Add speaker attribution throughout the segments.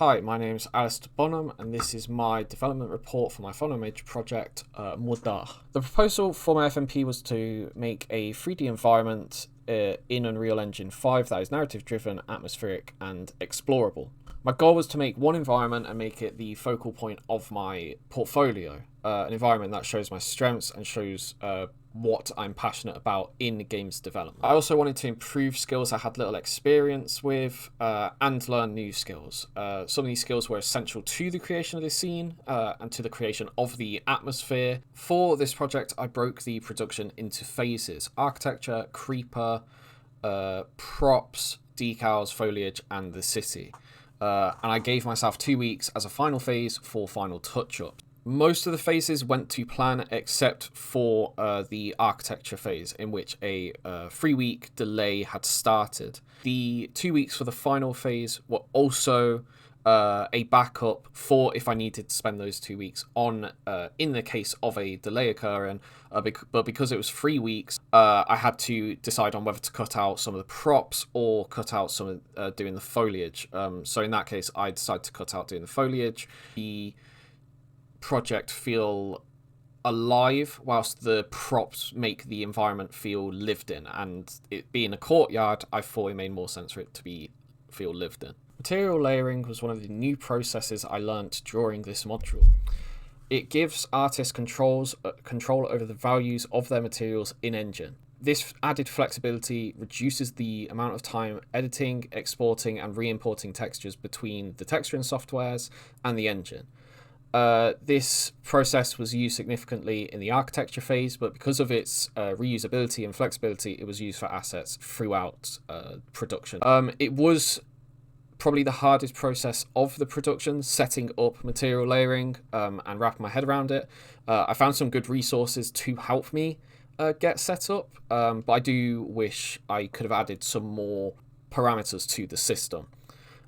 Speaker 1: Hi, my name is Alistair Bonham, and this is my development report for my final major project, Mudar. The proposal for my FMP was to make a 3D environment in Unreal Engine 5 that is narrative-driven, atmospheric, and explorable. My goal was to make one environment and make it the focal point of my portfolio, an environment that shows my strengths and shows what I'm passionate about in games development. I also wanted to improve skills I had little experience with and learn new skills. Some of these skills were essential to the creation of this scene and to the creation of the atmosphere. For this project, I broke the production into phases: architecture, creeper, props, decals, foliage, and the city. And I gave myself 2 weeks as a final phase for final touch-ups. Most of the phases went to plan except for the architecture phase, in which a 3-week delay had started. The 2 weeks for the final phase were also a backup for if I needed to spend those 2 weeks on, in the case of a delay occurring, but because it was 3 weeks, I had to decide on whether to cut out some of the props or cut out some of doing the foliage. So in that case, I decided to cut out doing the foliage. The project feel alive whilst the props make the environment feel lived in, and it being a courtyard, I thought it made more sense for it to feel lived in. Material layering was one of the new processes I learnt during this module. It gives artists control over the values of their materials in engine. This added flexibility reduces the amount of time editing, exporting, and re-importing textures between the texturing softwares and the engine. This process was used significantly in the architecture phase, but because of its reusability and flexibility, it was used for assets throughout production. It was probably the hardest process of the production, setting up material layering and wrapping my head around it. I found some good resources to help me get set up, but I do wish I could have added some more parameters to the system.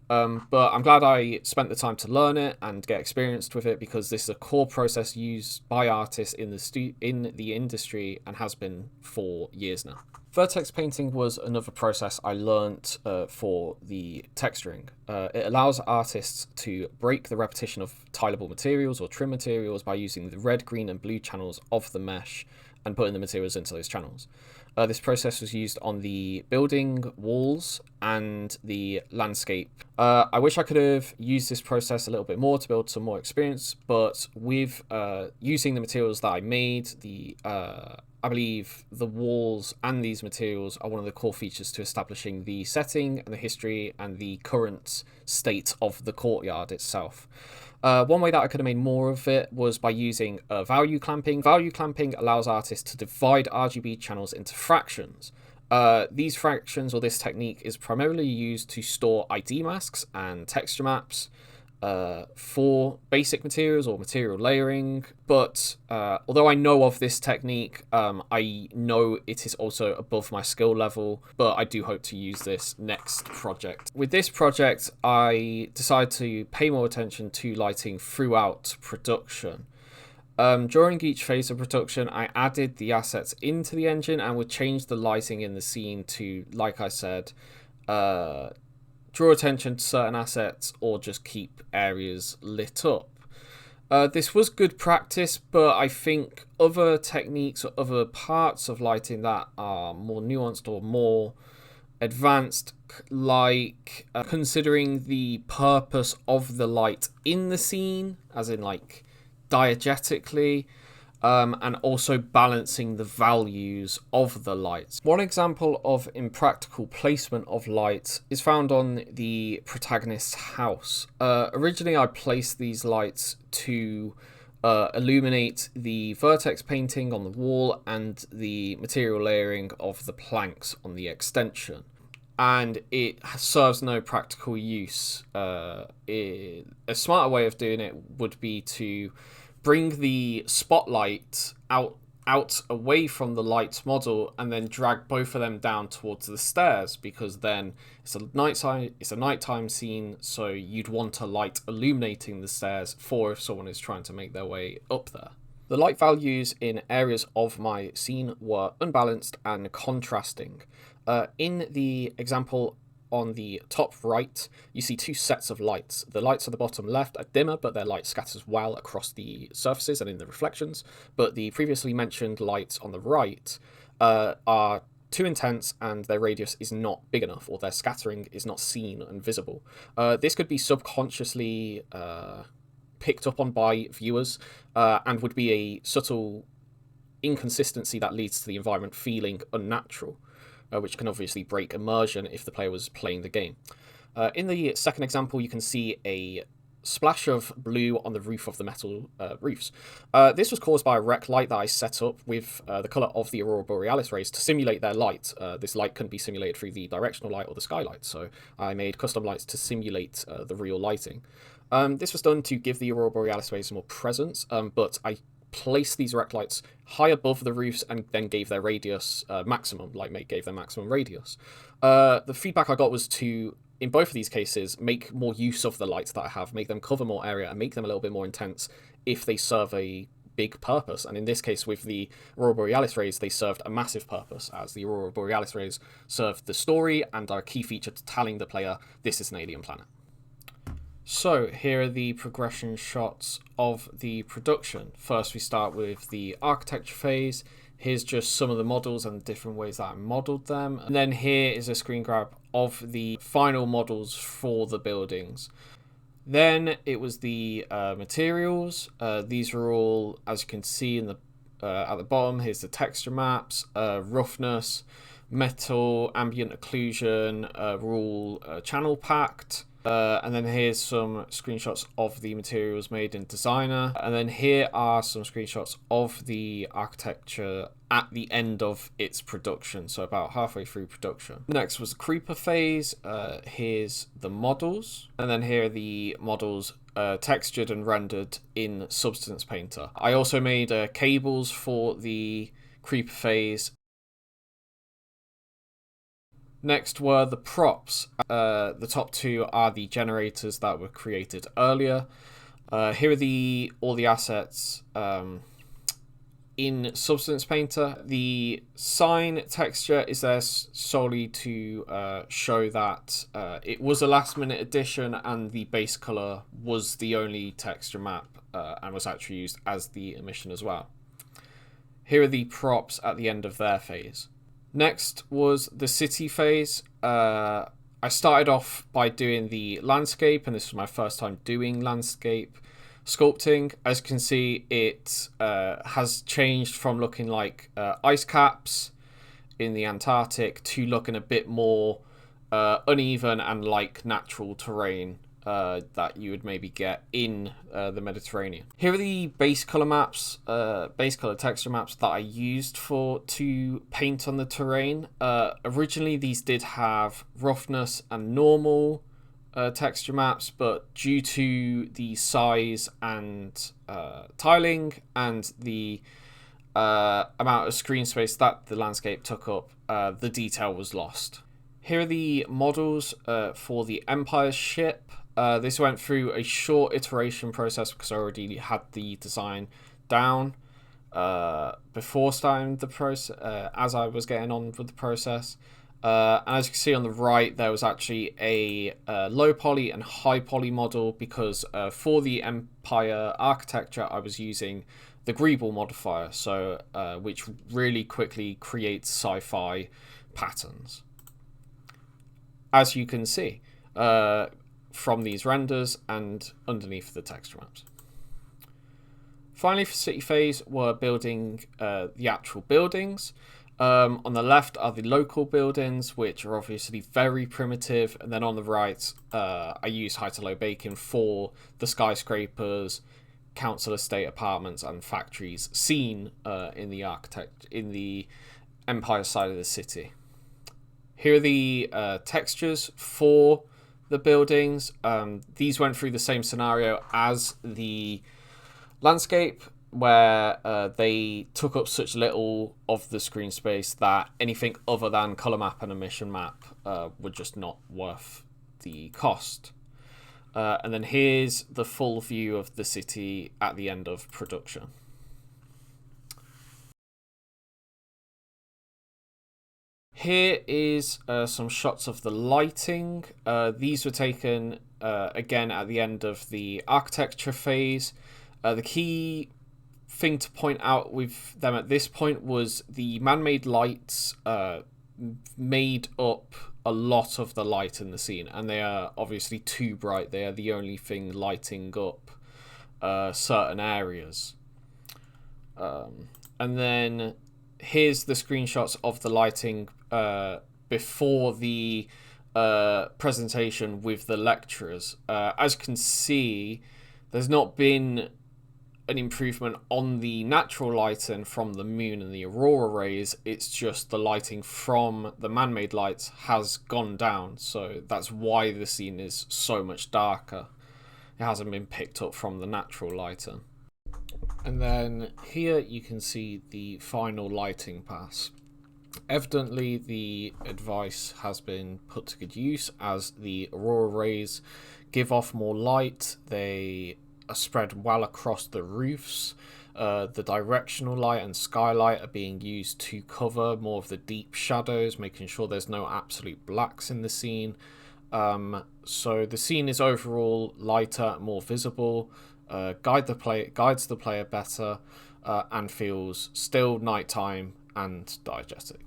Speaker 1: But I'm glad I spent the time to learn it and get experienced with it, because this is a core process used by artists in the industry and has been for years now. Vertex painting was another process I learnt for the texturing. It allows artists to break the repetition of tileable materials or trim materials by using the red, green, and blue channels of the mesh and putting the materials into those channels. This process was used on the building walls and the landscape. I wish I could have used this process a little bit more to build some more experience, but with using the materials that I made, I believe the walls and these materials are one of the core features to establishing the setting and the history and the current state of the courtyard itself. One way that I could have made more of it was by using value clamping. Value clamping allows artists to divide RGB channels into fractions. These fractions, or this technique, is primarily used to store ID masks and texture maps for basic materials or material layering. But although I know of this technique, I know it is also above my skill level, but I do hope to use this next project. With this project, I decided to pay more attention to lighting throughout production. During each phase of production, I added the assets into the engine and would change the lighting in the scene to, like I said, draw attention to certain assets or just keep areas lit up. This was good practice, but I think other techniques or other parts of lighting that are more nuanced or more advanced, like considering the purpose of the light in the scene, as in like diegetically, and also balancing the values of the lights. One example of impractical placement of lights is found on the protagonist's house. Originally, I placed these lights to illuminate the vertex painting on the wall and the material layering of the planks on the extension, and it serves no practical use. A smarter way of doing it would be to bring the spotlight out away from the light model and then drag both of them down towards the stairs, because then it's a nighttime scene, so you'd want a light illuminating the stairs for if someone is trying to make their way up there. The light values in areas of my scene were unbalanced and contrasting. In the example on the top right, you see two sets of lights. The lights on the bottom left are dimmer, but their light scatters well across the surfaces and in the reflections. But the previously mentioned lights on the right are too intense and their radius is not big enough, or their scattering is not seen and visible. This could be subconsciously picked up on by viewers and would be a subtle inconsistency that leads to the environment feeling unnatural, which can obviously break immersion if the player was playing the game. In the second example, you can see a splash of blue on the roof of the metal roofs. This was caused by a rec light that I set up with the colour of the Aurora Borealis rays to simulate their light. This light couldn't be simulated through the directional light or the skylight, so I made custom lights to simulate the real lighting. This was done to give the Aurora Borealis rays more presence, but I placed these rec lights high above the roofs and then gave their radius maximum, gave them maximum radius. The feedback I got was to, in both of these cases, make more use of the lights that I have, make them cover more area and make them a little bit more intense if they serve a big purpose. And in this case, with the Aurora Borealis rays, they served a massive purpose, as the Aurora Borealis rays served the story and are a key feature to telling the player this is an alien planet. So here are the progression shots of the production. First we start with the architecture phase. Here's just some of the models and the different ways that I modelled them. And then here is a screen grab of the final models for the buildings. Then it was the materials. These are all, as you can see in the at the bottom, here's the texture maps, roughness, metal, ambient occlusion, were all channel packed. And then here's some screenshots of the materials made in Designer. And then here are some screenshots of the architecture at the end of its production, so about halfway through production. Next was the creeper phase. Here's the models. And then here are the models textured and rendered in Substance Painter. I also made cables for the creeper phase. Next were the props. The top two are the generators that were created earlier. Here are all the assets in Substance Painter. The sign texture is there solely to show that it was a last minute addition and the base color was the only texture map and was actually used as the emission as well. Here are the props at the end of their phase. Next was the city phase. I started off by doing the landscape, and this was my first time doing landscape sculpting. As you can see, it has changed from looking like ice caps in the Antarctic to looking a bit more uneven and like natural terrain that you would maybe get in the Mediterranean. Here are the base color maps, base color texture maps that I used to paint on the terrain. Originally, these did have roughness and normal texture maps, but due to the size and tiling and the amount of screen space that the landscape took up, the detail was lost. Here are the models for the Empire ship. This went through a short iteration process because I already had the design down before starting the process, as I was getting on with the process. And as you can see on the right, there was actually a low poly and high poly model because for the Empire architecture, I was using the Greeble modifier, so which really quickly creates sci-fi patterns. As you can see from these renders and underneath the texture maps. Finally, for city phase, we're building the actual buildings. On the left are the local buildings, which are obviously very primitive, and then on the right, I used high to low baking for the skyscrapers, council estate apartments, and factories seen in the Empire side of the city. Here are the textures for the buildings. These went through the same scenario as the landscape, where they took up such little of the screen space that anything other than color map and emission map were just not worth the cost. And then here's the full view of the city at the end of production. Here is some shots of the lighting. These were taken again at the end of the architecture phase. The key thing to point out with them at this point was the man-made lights made up a lot of the light in the scene, and they are obviously too bright. They are the only thing lighting up certain areas. And then here's the screenshots of the lighting before the presentation with the lecturers. As you can see, there's not been an improvement on the natural lighting from the moon and the aurora rays. It's just the lighting from the man-made lights has gone down, so that's why the scene is so much darker. It hasn't been picked up from the natural lighting. And then here you can see the final lighting pass. Evidently the advice has been put to good use, as the aurora rays give off more light. They are spread well across the roofs. The directional light and skylight are being used to cover more of the deep shadows, making sure there's no absolute blacks in the scene. So the scene is overall lighter, more visible, guides the player better, and feels still nighttime and diegetic.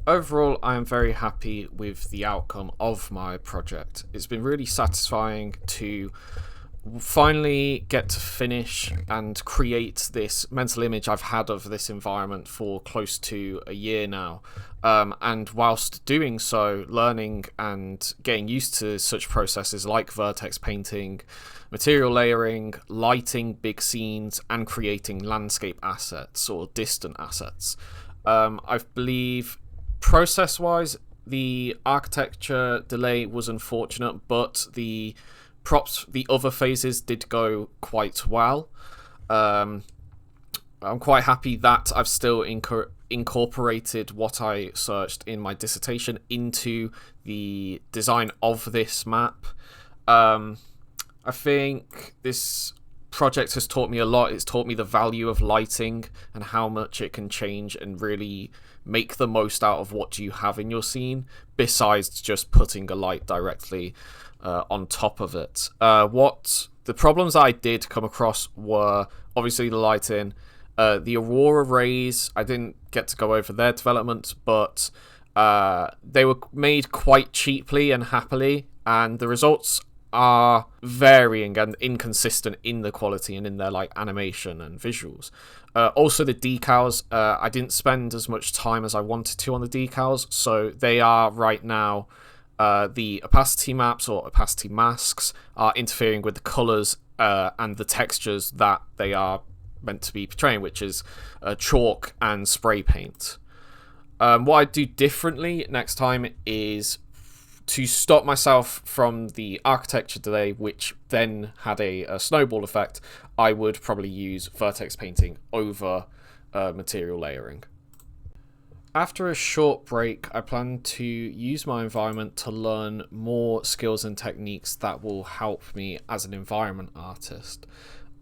Speaker 1: Overall, I am very happy with the outcome of my project. It's been really satisfying to finally get to finish and create this mental image I've had of this environment for close to a year now. And whilst doing so, learning and getting used to such processes like vertex painting, material layering, lighting big scenes, and creating landscape assets or distant assets. I believe process-wise, the architecture delay was unfortunate, but the other phases did go quite well. I'm quite happy that I've still incorporated what I searched in my dissertation into the design of this map. I think this project has taught me a lot. It's taught me the value of lighting and how much it can change and really make the most out of what you have in your scene, besides just putting a light directly on top of it. What the problems I did come across were obviously the lighting, the aurora rays. I didn't get to go over their development, but they were made quite cheaply and happily, and the results are varying and inconsistent in the quality and in their animation and visuals. Also the decals, I didn't spend as much time as I wanted to on the decals, so they are right now the opacity maps or opacity masks are interfering with the colors and the textures that they are meant to be portraying, which is chalk and spray paint. What I do differently next time is to stop myself from the architecture delay, which then had a snowball effect. I would probably use vertex painting over material layering. After a short break, I plan to use my environment to learn more skills and techniques that will help me as an environment artist.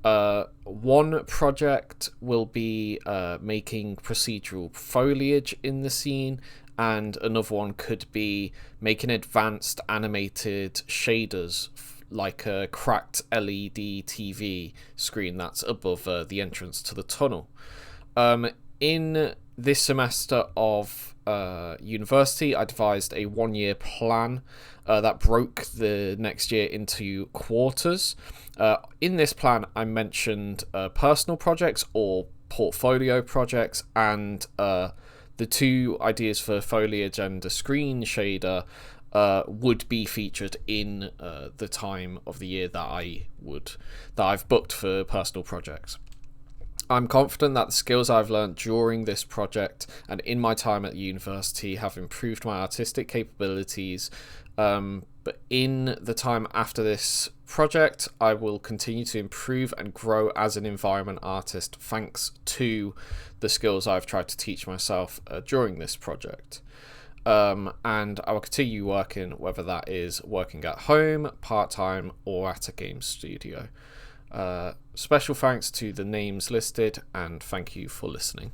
Speaker 1: One project will be making procedural foliage in the scene, and another one could be making advanced animated shaders like a cracked LED TV screen that's above the entrance to the tunnel. In this semester of university, I devised a 1-year plan that broke the next year into quarters. In this plan, I mentioned personal projects or portfolio projects, and the two ideas for foliage and a screen shader would be featured in the time of the year that I've booked for personal projects. I'm confident that the skills I've learned during this project and in my time at the university have improved my artistic capabilities, but in the time after this project, I will continue to improve and grow as an environment artist thanks to the skills I've tried to teach myself during this project. And I will continue working, whether that is working at home, part-time, or at a game studio. Special thanks to the names listed, and thank you for listening.